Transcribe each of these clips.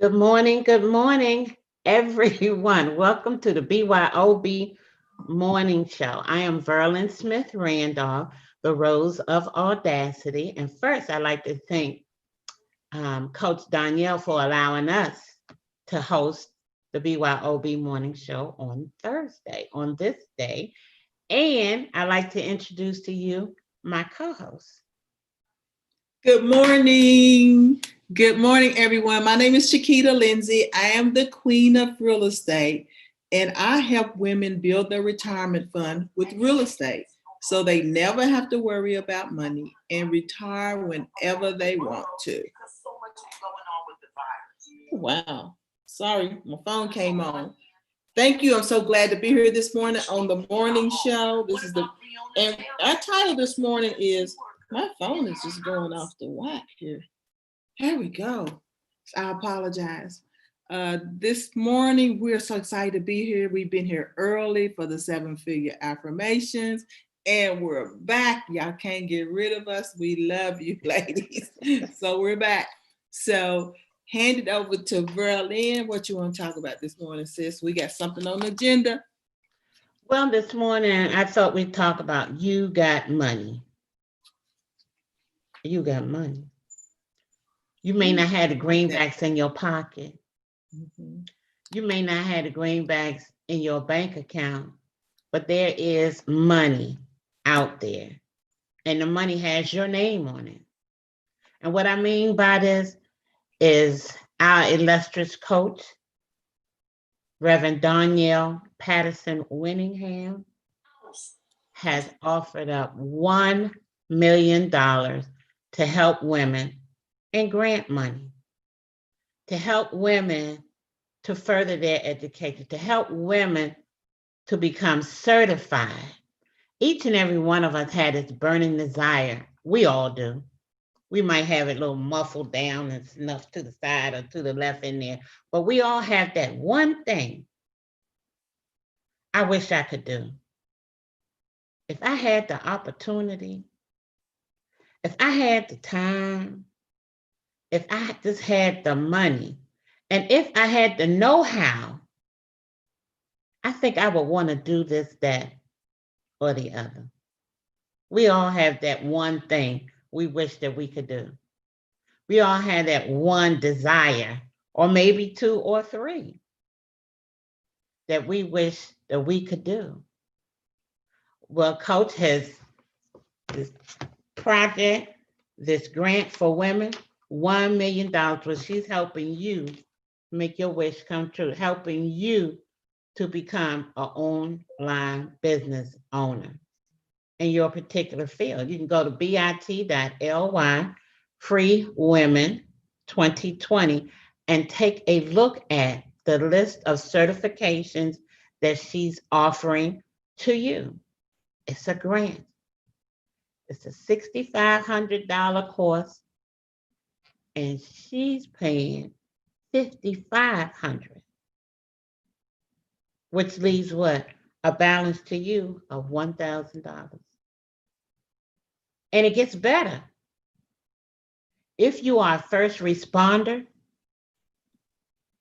Good morning, everyone. Welcome to the BYOB Morning Show. I am Verlin Smith Randolph, the Rose of Audacity. And first, I'd like to thank Coach Danielle for allowing us to host the BYOB Morning Show on Thursday, on this day. And I'd like to introduce to you my co host. Good morning. Good morning, everyone. My name is Chiquita Lindsay. I am the queen of real estate, and I help women build their retirement fund with real estate so they never have to worry about money and retire whenever they want to. Wow. Sorry, my phone came on. Thank you. I'm so glad to be here this morning on the morning show. And our title this morning is, my phone is just going off the whack here. Here we go. I apologize. This morning, we're so excited to be here. We've been here early for the 7-figure affirmations, and we're back. Y'all can't get rid of us. We love you, ladies. So we're back. So hand it over to Verlin. What you want to talk about this morning, sis? We got something on the agenda. Well, this morning, I thought we'd talk about you got money. You got money. You may not have the greenbacks in your pocket. Mm-hmm. You may not have the greenbacks in your bank account, but there is money out there. And the money has your name on it. And what I mean by this is our illustrious coach, Reverend Danielle Patterson Winningham, has offered up $1 million to help women in grant money, to help women to further their education, to help women to become certified. Each and every one of us had this burning desire. We all do. We might have it a little muffled down and snuffed to the side or to the left in there, but we all have that one thing I wish I could do. If I had the opportunity, if I had the time, if I just had the money, and if I had the know-how, I think I would want to do this, that, or the other. We all have that one thing we wish that we could do. We all have that one desire, or maybe two or three, that we wish that we could do. Well, Coach has this project, this grant for women, $1 million, where she's helping you make your wish come true, helping you to become an online business owner in your particular field. You can go to bit.ly free women 2020 and take a look at the list of certifications that she's offering to you. It's a grant. It's a $6,500 course, and she's paying $5,500, which leaves what? A balance to you of $1,000. And it gets better. If you are a first responder,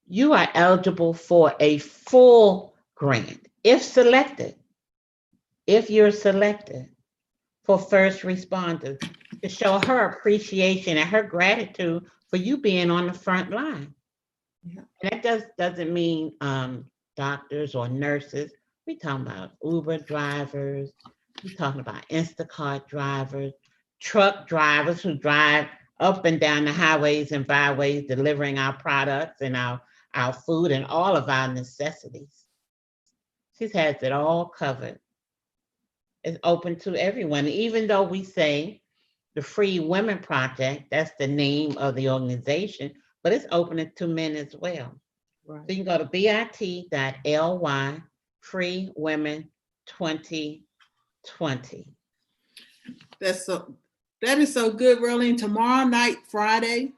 you are eligible for a full grant if selected. If you're selected for first responders, to show her appreciation and her gratitude for you being on the front line. Yeah. And that doesn't mean doctors or nurses. We're talking about Uber drivers. We're talking about Instacart drivers, truck drivers who drive up and down the highways and byways, delivering our products and our food and all of our necessities. She has it all covered. It's open to everyone. Even though we say the Free Women Project, that's the name of the organization, but it's open to men as well. Right. So you can go to bit.ly free women 2020. That is so good, Verlin. Tomorrow night, Friday,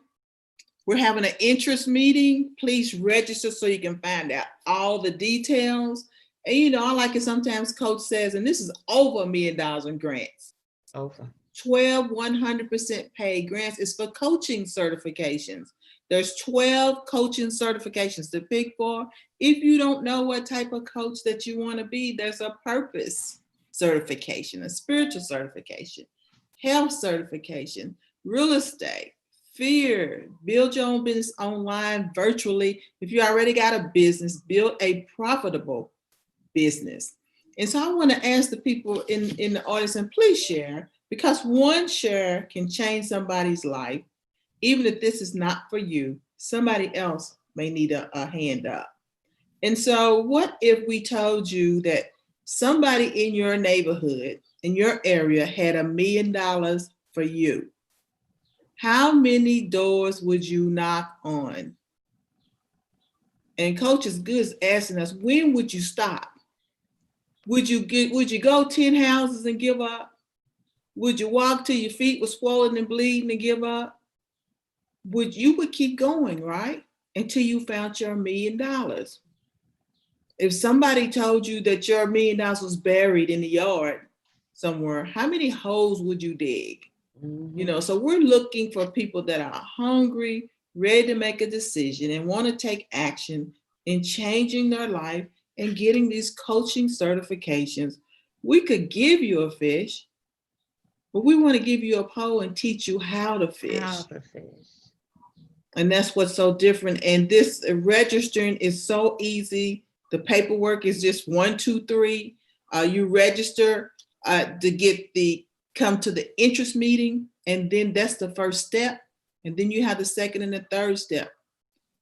we're having an interest meeting. Please register so you can find out all the details. And I like it sometimes Coach says, and this is over $1 million in grants. Over. 12 100% paid grants is for coaching certifications. There's 12 coaching certifications to pick for. If you don't know what type of coach that you want to be, there's a purpose certification, a spiritual certification, health certification, real estate, fear, build your own business online, virtually. If you already got a business, build a profitable business. And so I want to ask the people in the audience, and please share, because one share can change somebody's life. Even if this is not for you, somebody else may need a hand up. And so what if we told you that somebody in your neighborhood, in your area, had $1 million for you? How many doors would you knock on? And Coach is good is asking us, when would you stop? Would you go 10 houses and give up? Would you walk till your feet were swollen and bleeding and give up? Would keep going, right? Until you found your $1 million. If somebody told you that your $1 million was buried in the yard somewhere, how many holes would you dig? Mm-hmm. So we're looking for people that are hungry, ready to make a decision and want to take action in changing their life and getting these coaching certifications. We could give you a fish, but we want to give you a pole and teach you how to fish. How to fish. And that's what's so different. And this registering is so easy. The paperwork is just 1, 2, 3. You register to come to the interest meeting, and then that's the first step. And then you have the second and the third step.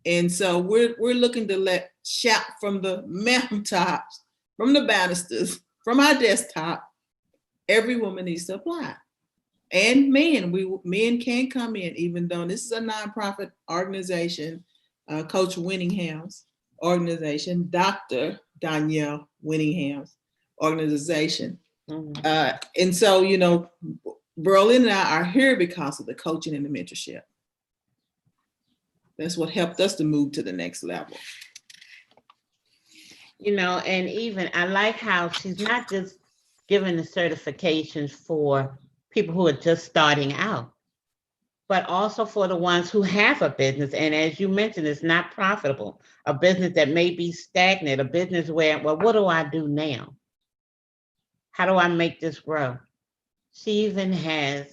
And so we're looking to shout from the mountaintops, from the banisters, from our desktop. Every woman needs to apply. And men can come in, even though this is a nonprofit organization, Coach Winningham's organization, Dr. Danielle Winningham's organization. Mm-hmm. And so, Berlin and I are here because of the coaching and the mentorship. That's what helped us to move to the next level. And even I like how she's not just giving the certifications for people who are just starting out, but also for the ones who have a business. And as you mentioned, it's not profitable, a business that may be stagnant, a business where, well, what do I do now? How do I make this grow? She even has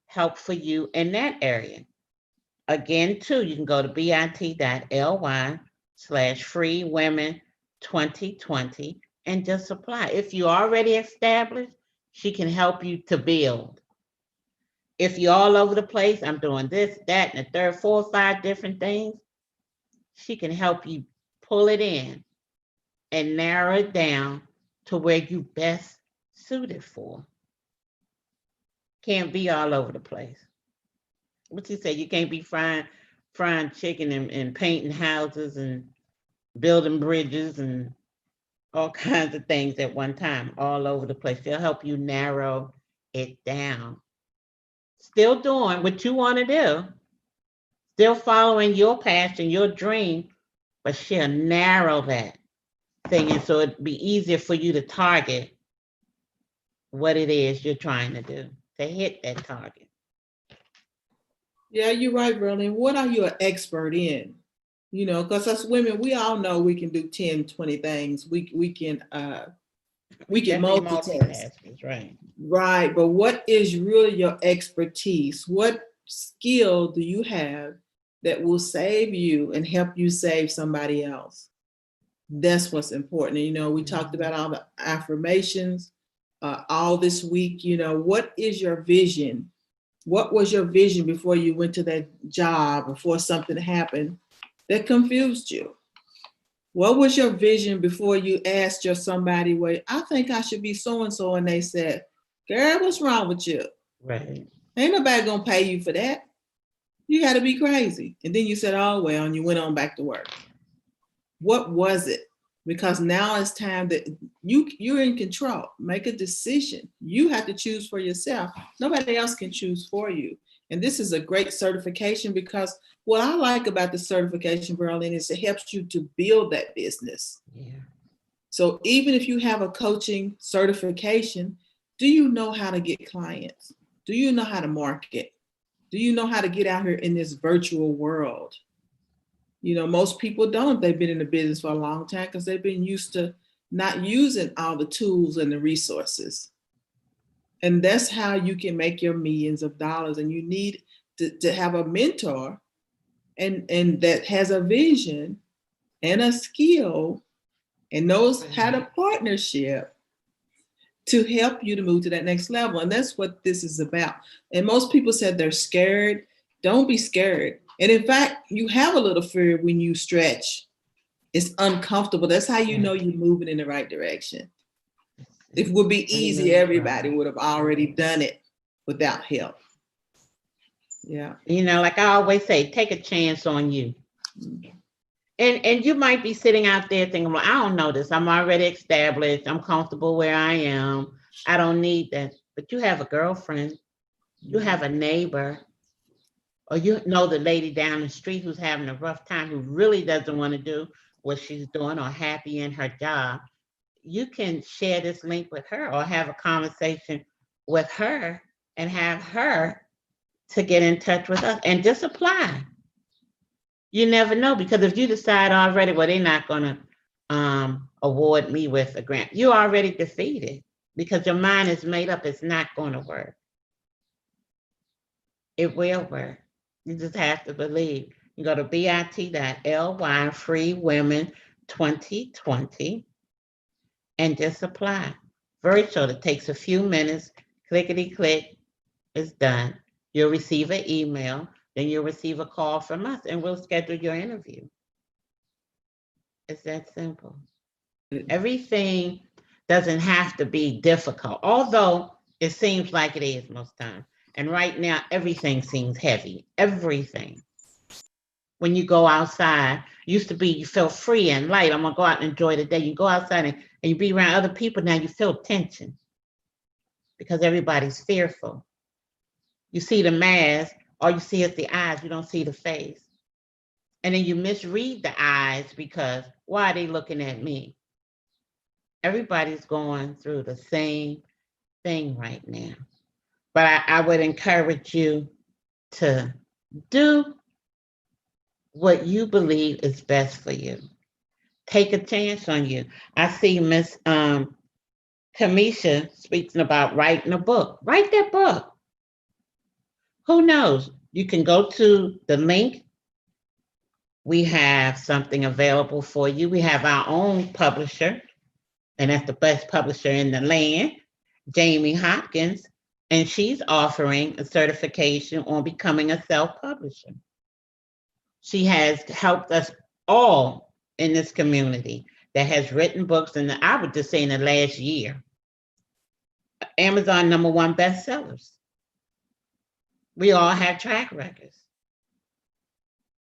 help for you in that area. Again, too, you can go to bit.ly/freewomen2020 and just apply. If you're already established, she can help you to build. If you're all over the place, I'm doing this, that, and the third, 4 or 5 different things, she can help you pull it in and narrow it down to where you best suited for. Can't be all over the place. What you say? You can't be frying chicken and painting houses and building bridges and all kinds of things at one time, all over the place. They'll help you narrow it down. Still doing what you want to do, still following your passion, your dream, but she'll narrow that thing, and so it'd be easier for you to target what it is you're trying to do to hit that target. Yeah, you're right, Berlin. What are you an expert in? Because us women, we all know we can do 10, 20 things. We can multitask. Right. Right. But what is really your expertise? What skill do you have that will save you and help you save somebody else? That's what's important. And, we talked about all the affirmations all this week. What is your vision? What was your vision before you went to that job, before something happened that confused you? What was your vision before you asked somebody, well, I think I should be so-and-so, and they said, girl, what's wrong with you? Right. Ain't nobody gonna pay you for that. You gotta be crazy. And then you said, oh, well, and you went on back to work. What was it? Because now it's time that you're in control. Make a decision. You have to choose for yourself. Nobody else can choose for you. And this is a great certification, because what I like about the certification, Berlin, is it helps you to build that business. Yeah. So even if you have a coaching certification, do you know how to get clients? Do you know how to market? Do you know how to get out here in this virtual world? You know, most people don't. They've been in the business for a long time because they've been used to not using all the tools and the resources. And that's how you can make your millions of dollars. And you need to have a mentor and that has a vision and a skill and knows how to partnership to help you to move to that next level. And that's what this is about. And most people said they're scared. Don't be scared. And in fact, you have a little fear when you stretch. It's uncomfortable. That's how you know you're moving in the right direction. If it would be easy, everybody would have already done it without help. Yeah. You know, like I always say, take a chance on you. And you might be sitting out there thinking, well, I don't know this. I'm already established. I'm comfortable where I am. I don't need that. But you have a girlfriend, you have a neighbor, or you know the lady down the street who's having a rough time, who really doesn't want to do what she's doing or happy in her job. You can share this link with her or have a conversation with her and have her to get in touch with us and just apply. You never know, because if you decide already, well, they're not going to award me with a grant, you're already defeated because your mind is made up. It's not going to work. It will work. You just have to believe. You go to bit.ly free women 2020 and just apply. Virtual, it takes a few minutes, clickety click, it's done. You'll receive an email, then you'll receive a call from us and we'll schedule your interview. It's that simple. Everything doesn't have to be difficult, although it seems like it is most times. And right now, everything seems heavy, everything. When you go outside, used to be you feel free and light. I'm gonna go out and enjoy the day. You go outside and you be around other people, now you feel tension because everybody's fearful. You see the mask, all you see is the eyes, you don't see the face. And then you misread the eyes because why are they looking at me? Everybody's going through the same thing right now. But I would encourage you to do what you believe is best for you. Take a chance on you. I see Miss Kamisha speaking about writing a book. Write that book. Who knows? You can go to the link. We have something available for you. We have our own publisher, and that's the best publisher in the land, Jamie Hopkins, and she's offering a certification on becoming a self-publisher. She has helped us all in this community that has written books, and I would just say in the last year, Amazon #1 bestsellers. We all have track records.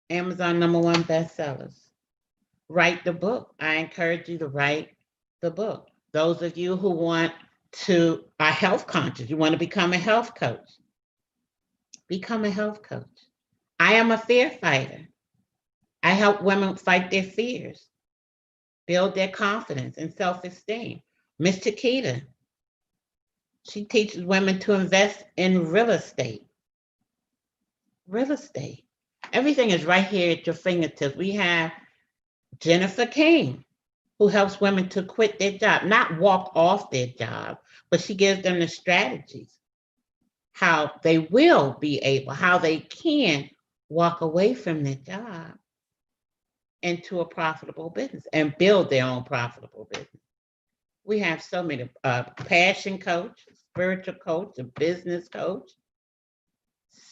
Amazon #1 bestsellers. Write the book. I encourage you to write the book. Those of you who are health conscious, you want to become a health coach, become a health coach. I am a fear fighter. I help women fight their fears, build their confidence and self-esteem. Miss Chiquita, she teaches women to invest in real estate. Real estate. Everything is right here at your fingertips. We have Jennifer King, who helps women to quit their job, not walk off their job, but she gives them the strategies, how they will be able, how they can walk away from their job into a profitable business and build their own profitable business. We have so many, passion coach, spiritual coach, a business coach.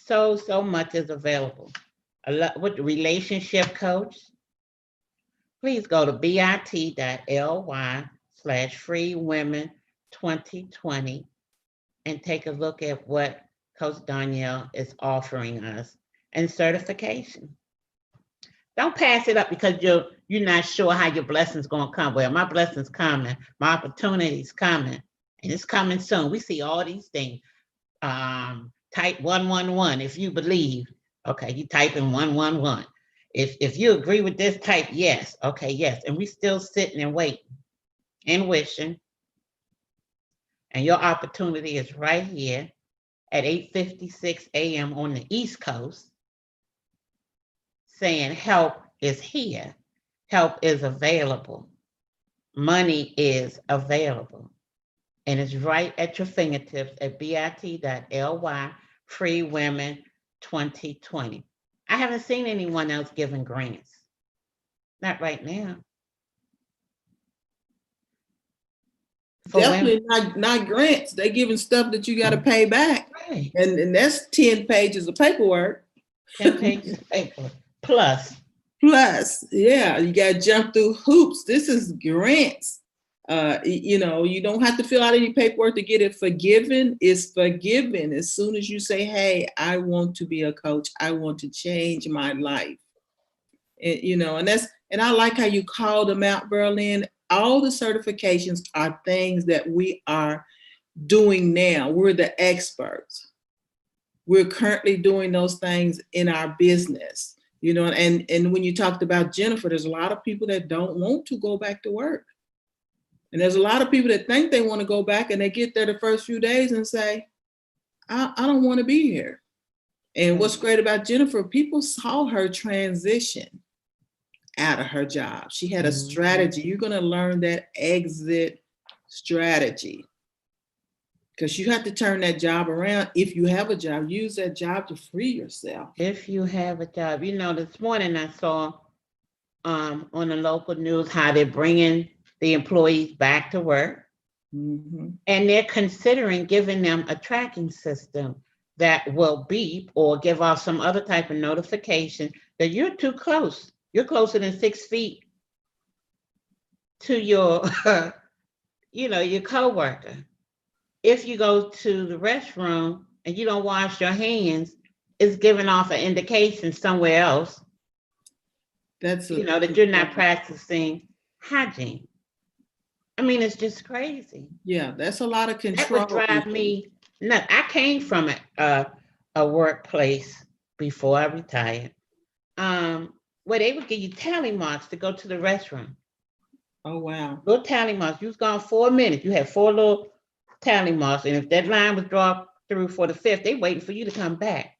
So much is available. With the relationship coach, please go to bit.ly/free women 2020 and take a look at what Coach Danielle is offering us and certification. Don't pass it up because you're not sure how your blessing's gonna come. Well, my blessing's coming, my opportunity's coming, and it's coming soon. We see all these things. Type 111 if you believe. Okay, you type in 111. If you agree with this, type yes. Okay, yes. And we still sitting and waiting and wishing. And your opportunity is right here at 8:56 a.m. on the East Coast saying help is here, help is available, money is available, and it's right at your fingertips at bit.ly free women 2020. I haven't seen anyone else giving grants. Not right now. For women. Definitely not grants. They giving stuff that you got to pay back. Right. And that's 10 pages of paperwork. 10 pages of paper. Plus, yeah, you got to jump through hoops. This is grants. You know, you don't have to fill out any paperwork to get it forgiven. It's forgiven as soon as you say, hey, I want to be a coach. I want to change my life. And, you know, and I like how you called them out, Berlin. All the certifications are things that we are doing now. We're the experts. We're currently doing those things in our business, you know, and when you talked about Jennifer, there's a lot of people that don't want to go back to work. And there's a lot of people that think they want to go back and they get there the first few days and say, I don't want to be here. And what's great about Jennifer, people saw her transition out of her job. She had a strategy. You're going to learn that exit strategy because you have to turn that job around. If you have a job, use that job to free yourself. If you have a job, you know, this morning I saw on the local news how they're bringing the employees back to work. Mm-hmm. And they're considering giving them a tracking system that will beep or give off some other type of notification that you're too close. You're closer than 6 feet to your, you know, your coworker. If you go to the restroom and you don't wash your hands, it's giving off an indication somewhere else. You know, that you're not practicing hygiene. I mean, it's just crazy. Yeah, that's a lot of control. That would drive me nuts. I came from a workplace before I retired, where they would give you tally marks to go to the restroom. Oh, wow. Little tally marks. You was gone 4 minutes. You had 4 little tally marks. And if that line was dropped through for the 5th, they waiting for you to come back.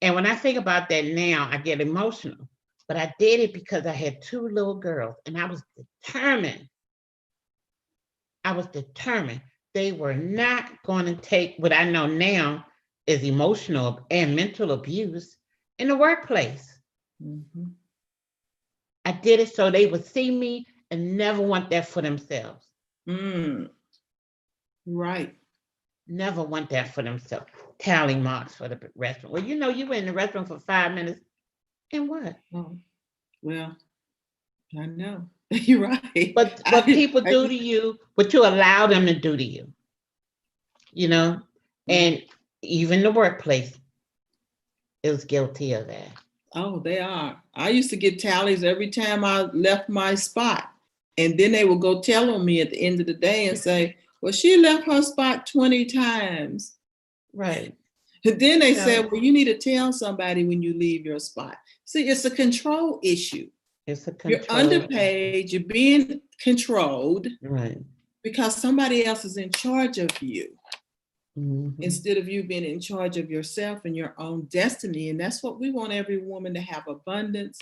And when I think about that now, I get emotional. But I did it because I had 2 little girls and I was determined. They were not going to take what I know now is emotional and mental abuse in the workplace. Mm-hmm. I did it so they would see me and never want that for themselves. Right. Never want that for themselves. Tally marks for the restaurant. Well, you know, you were in the restaurant for 5 minutes and what? Oh, well, I know. You're right. But what people do to you, what you allow them to do to you, you know, and even the workplace is guilty of that. Oh, they are. I used to get tallies every time I left my spot. And then they would go tell on me at the end of the day and say, well, she left her spot 20 times. Right. And then they said, well, you need to tell somebody when you leave your spot. See, it's a control issue. It's a control. You're underpaid, you're being controlled. Right. Because somebody else is in charge of you. Mm-hmm. Instead of you being in charge of yourself and your own destiny. And that's what we want every woman to have: abundance,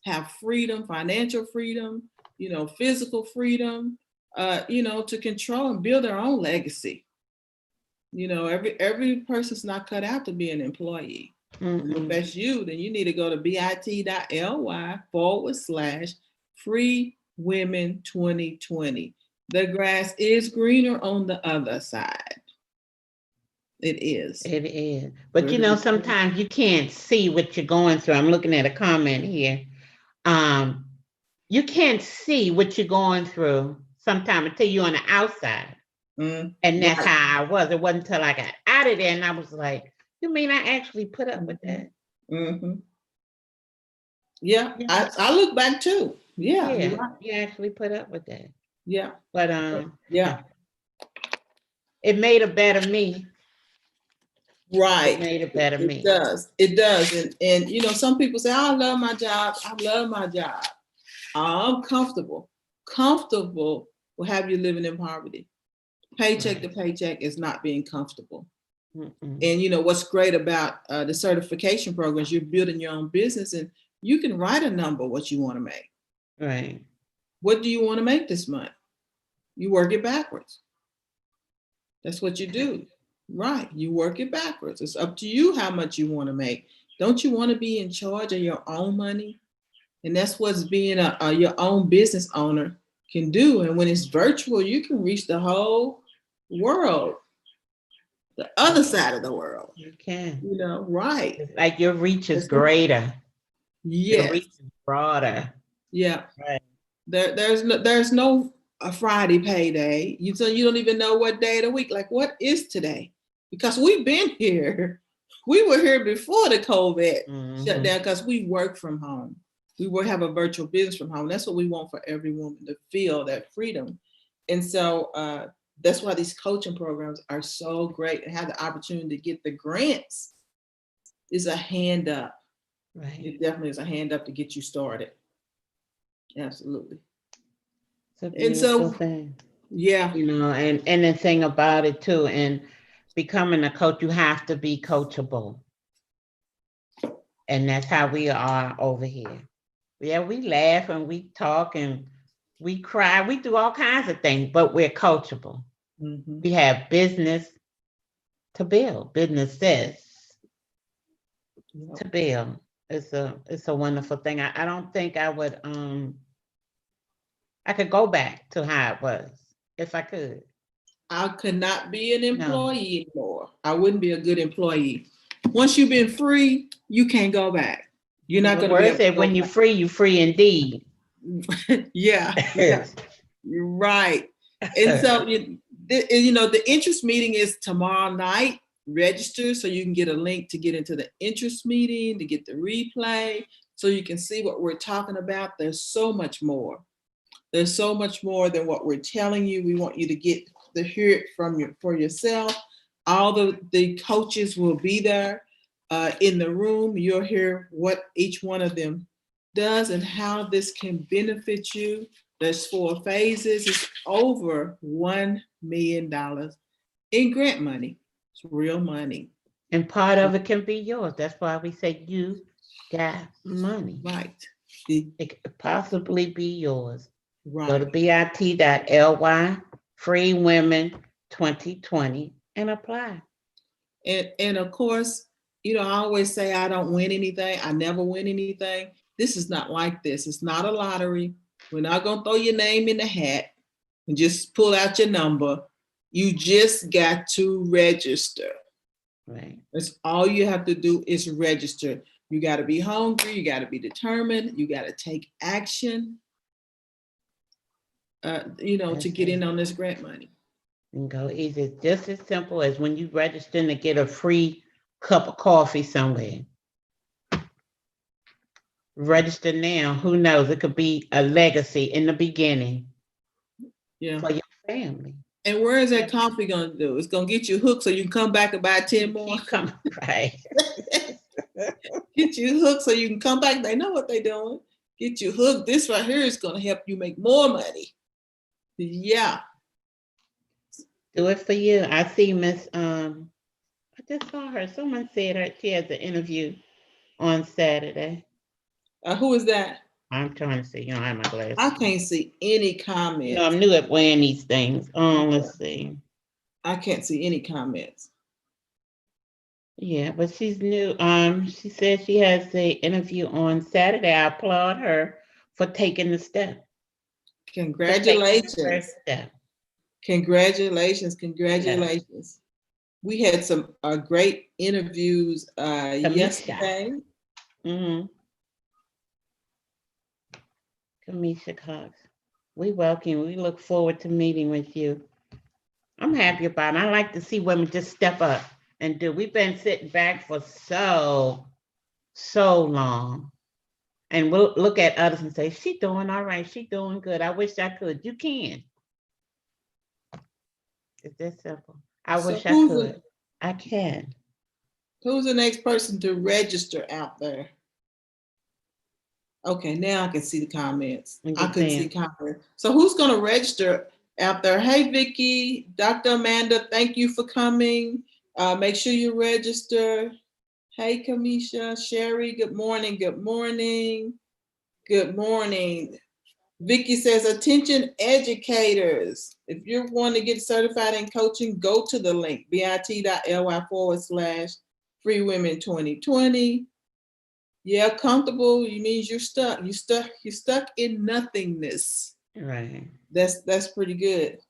have freedom, financial freedom, you know, physical freedom, you know, to control and build their own legacy. You know, every person's not cut out to be an employee. If that's you, then you need to go to bit.ly/free women 2020. The grass is greener on the other side. It is. It is. But you know, sometimes you can't see what you're going through. I'm looking at a comment here. You can't see what you're going through sometimes until you're on the outside. And that's how I was. It wasn't until I got out of there and I was like, you mean I actually put up with that? Yeah, I look back too. Yeah. You actually put up with that. Yeah. But yeah. It made a better me. Right. It made a better me. It does. And you know, some people say, I love my job. I love my job. I'm comfortable. Comfortable will have you living in poverty. Paycheck to paycheck is not being comfortable. Mm-mm. And you know what's great about the certification programs, you're building your own business and you can write a number what you want to make. Right. What do you want to make this month? You work it backwards. That's what you do. Right. You work it backwards. It's up to you how much you want to make. Don't you want to be in charge of your own money? And that's what's being your own business owner can do. And when it's virtual, you can reach the whole world, the other side of the world. You can. You know, right. It's like your reach is That's what- greater. Your Yes. reach is broader. Yeah. Right. There's no a Friday payday. So you don't even know what day of the week. Like, what is today? Because we've been here. We were here before the COVID shut down because we work from home. We will have a virtual business from home. That's what we want for every woman to feel that freedom. And so that's why these coaching programs are so great and have the opportunity to get the grants is a hand up. Right. It definitely is a hand up to get you started. Absolutely. It's a And beautiful so, thing. yeah. You know, and the thing about it too, and becoming a coach, you have to be coachable. And that's how we are over here. Yeah, we laugh and we talk and we cry. We do all kinds of things, but we're coachable. Mm-hmm. We have business to build, businesses to build. It's a wonderful thing. I don't think I would I could go back to how it was if I could. I could not be an employee anymore. I wouldn't be a good employee. Once you've been free, you can't go back. You're not going to be able said when you're free indeed. Yeah, you're right. And so the interest meeting is tomorrow night. Register so you can get a link to get into the interest meeting, to get the replay, so you can see what we're talking about. There's so much more. There's so much more than what we're telling you. We want you to get to hear it for yourself. All the coaches will be there in the room. You'll hear what each one of them does and how this can benefit you. There's 4 phases. It's over $1 million in grant money. It's real money. And part of it can be yours. That's why we say you got money. Right. It could possibly be yours. Right. Go to bit.ly, Free Women 2020, and apply. And of course, I always say I don't win anything. I never win anything. This is not like this. It's not a lottery. We're not going to throw your name in the hat and just pull out your number. You just got to register. Right. That's all you have to do is register. You got to be hungry. You got to be determined. You got to take action, to get in on this grant money. And go easy. Just as simple as when you register to get a free cup of coffee somewhere. Register now. Who knows? It could be a legacy in the beginning. Yeah. For your family. And where is that coffee going to do? It's going to get you hooked so you can come back and buy 10 more. Right. Get you hooked so you can come back. They know what they're doing. Get you hooked. This right here is going to help you make more money. Yeah. Do it for you. I see Miss, I just saw her. Someone said she has an interview on Saturday. Who is that? I'm trying to see. I have my glasses. I can't see any comments. I'm new at wearing these things. Let's see. I can't see any comments. Yeah, but she's new. She said she has an interview on Saturday. I applaud her for taking the step. Congratulations. First step. Congratulations. Congratulations. We had some great interviews yesterday. Mm-hmm. Kamisha Cox, we welcome you. We look forward to meeting with you. I'm happy about it. I like to see women just step up and do. We've been sitting back for so long. And we'll look at others and say, she's doing all right. She's doing good. I wish I could. You can. It's that simple. I wish I could. I can. Who's the next person to register out there? Okay, now I can see the comments. I can see comments. So who's going to register out there? Hey, Vicki, Dr. Amanda, thank you for coming. Make sure you register. Hey, Kamisha, Sherry, good morning, good morning, good morning. Vicky says, attention educators. If you want to get certified in coaching, go to the link, bit.ly/freewomen2020. Yeah, comfortable, you means you're stuck. You're stuck in nothingness. Right. That's pretty good.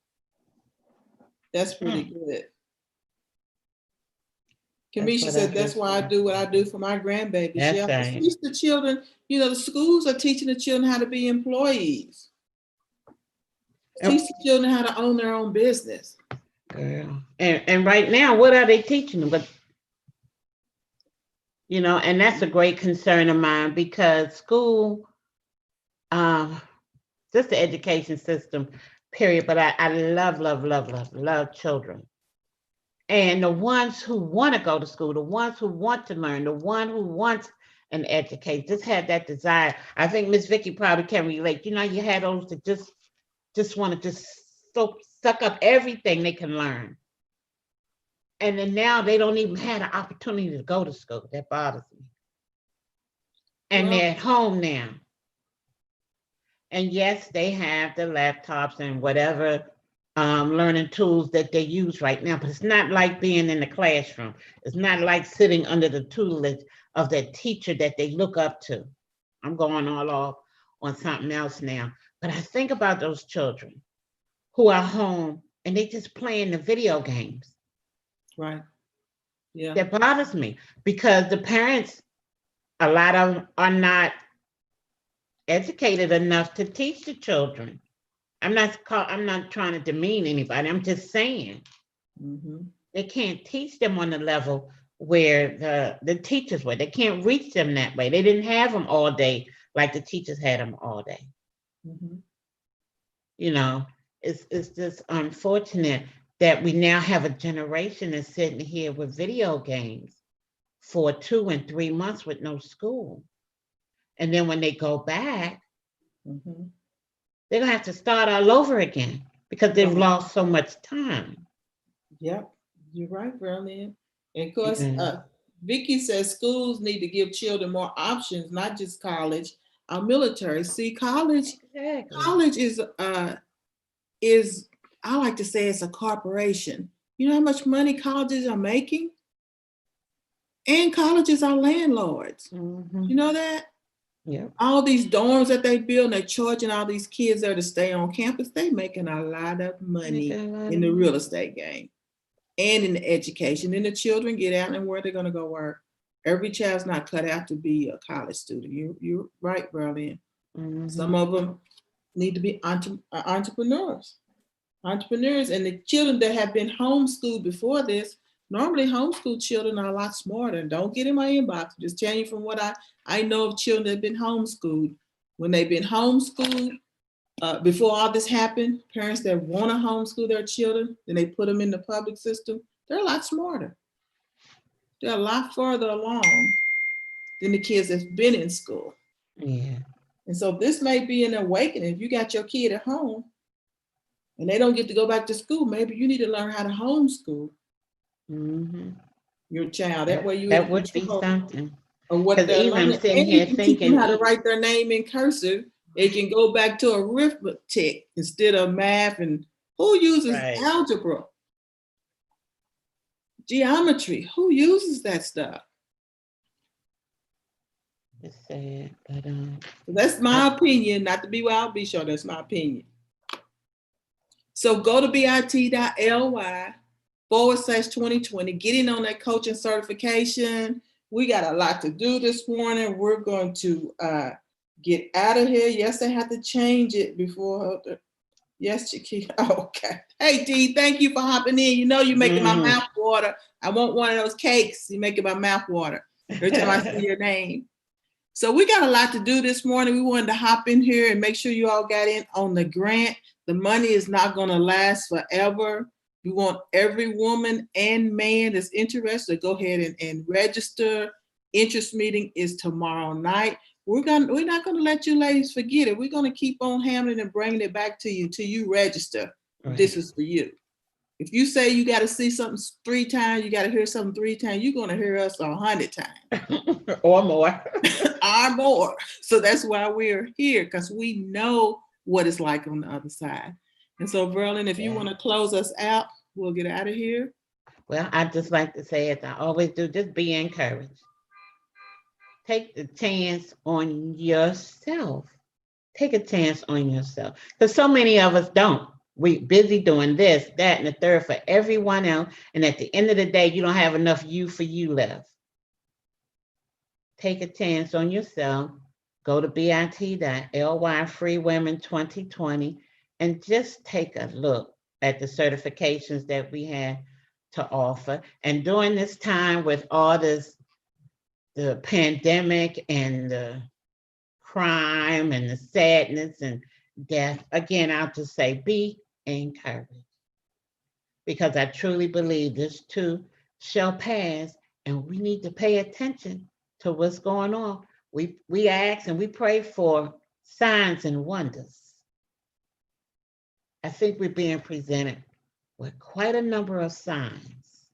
That's pretty good. Kamisha said, that's why I do what I do for my grandbabies. That's Yeah, right. teach the children, the schools are teaching the children how to be employees. Teach the children how to own their own business. Girl. And right now, what are they teaching them? But and that's a great concern of mine because school, just the education system, period. But I love children. And the ones who want to go to school, the ones who want to learn, the one who wants an education, just had that desire. I think Miss Vicky probably can relate. You had those that just want to just suck up everything they can learn. And then now they don't even have the opportunity to go to school. That bothers me. And they're at home now. And yes, they have the laptops and whatever learning tools that they use right now, but it's not like being in the classroom. It's not like sitting under the tutelage of that teacher that they look up to. I'm going all off on something else now. But I think about those children who are home and they just playing the video games. Right. Yeah. That bothers me because the parents, a lot of them are not educated enough to teach the children. I'm not trying to demean anybody. I'm just saying they can't teach them on the level where the teachers were. They can't reach them that way. They didn't have them all day like the teachers had them all day. It's just unfortunate that we now have a generation that's sitting here with video games for 2 and 3 months with no school. And then when they go back, they're going to have to start all over again because they've lost so much time. Yep, you're right, Berlin. And of course, Vicky says schools need to give children more options, not just college or military. See, college is I like to say it's a corporation. You know how much money colleges are making? And colleges are landlords. You know that? Yeah. All these dorms that they build, and they're charging all these kids there to stay on campus. They're making a lot of money in the real estate game and in the education. Then the children get out and where they're going to go work. Every child's not cut out to be a college student. You're right, Berlin. Some of them need to be entrepreneurs. Entrepreneurs, and the children that have been homeschooled before this, normally homeschooled children are a lot smarter. Don't get in my inbox. I'm just telling you from what I know of children that have been homeschooled. When they've been homeschooled, before all this happened, parents that want to homeschool their children, then they put them in the public system, they're a lot smarter. They're a lot further along than the kids that's been in school. Yeah. And so this may be an awakening. If you got your kid at home and they don't get to go back to school, maybe you need to learn how to homeschool your child. That way that would be something. Or what they're learning. I'm sitting here thinking how to write their name in cursive. They can go back to arithmetic instead of math. And who uses algebra? Geometry. Who uses that stuff? It's sad, but that's my opinion. Not to be wild, be sure that's my opinion. So go to bit.ly/2020, getting on that coaching certification. We got a lot to do this morning. We're going to get out of here. Yes, I have to change it before. Yes, Chiquita. Oh, okay. Hey, Dee, thank you for hopping in. You're making my mouth water. I want one of those cakes. You're making my mouth water every time I see your name. So we got a lot to do this morning. We wanted to hop in here and make sure you all got in on the grant. The money is not going to last forever. We want every woman and man that's interested to go ahead and register. Interest meeting is tomorrow night. We're not going to let you ladies forget it. We're going to keep on hammering and bringing it back to you until you register. Right. This is for you. If you say you got to see something 3 times, you got to hear something 3 times, you're going to hear us 100 times. Or more. Or more. So that's why we're here, because we know what it's like on the other side. And so, Verlin, if you want to close us out, we'll get out of here. Well, I just like to say, as I always do, just be encouraged. Take the chance on yourself. Take a chance on yourself. Because so many of us don't. We busy doing this, that, and the third for everyone else. And at the end of the day, you don't have enough you for you left. Take a chance on yourself. Go to bit.lybeautybank2020 and just take a look at the certifications that we have to offer. And during this time with all this, the pandemic and the crime and the sadness and death, again, I'll just say be encouraged. Because I truly believe this too shall pass, and we need to pay attention to what's going on. We ask and we pray for signs and wonders. I think we're being presented with quite a number of signs,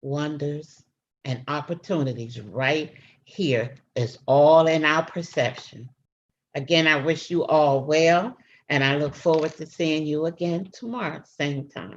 wonders, and opportunities right here. It's all in our perception. Again, I wish you all well, and I look forward to seeing you again tomorrow, same time.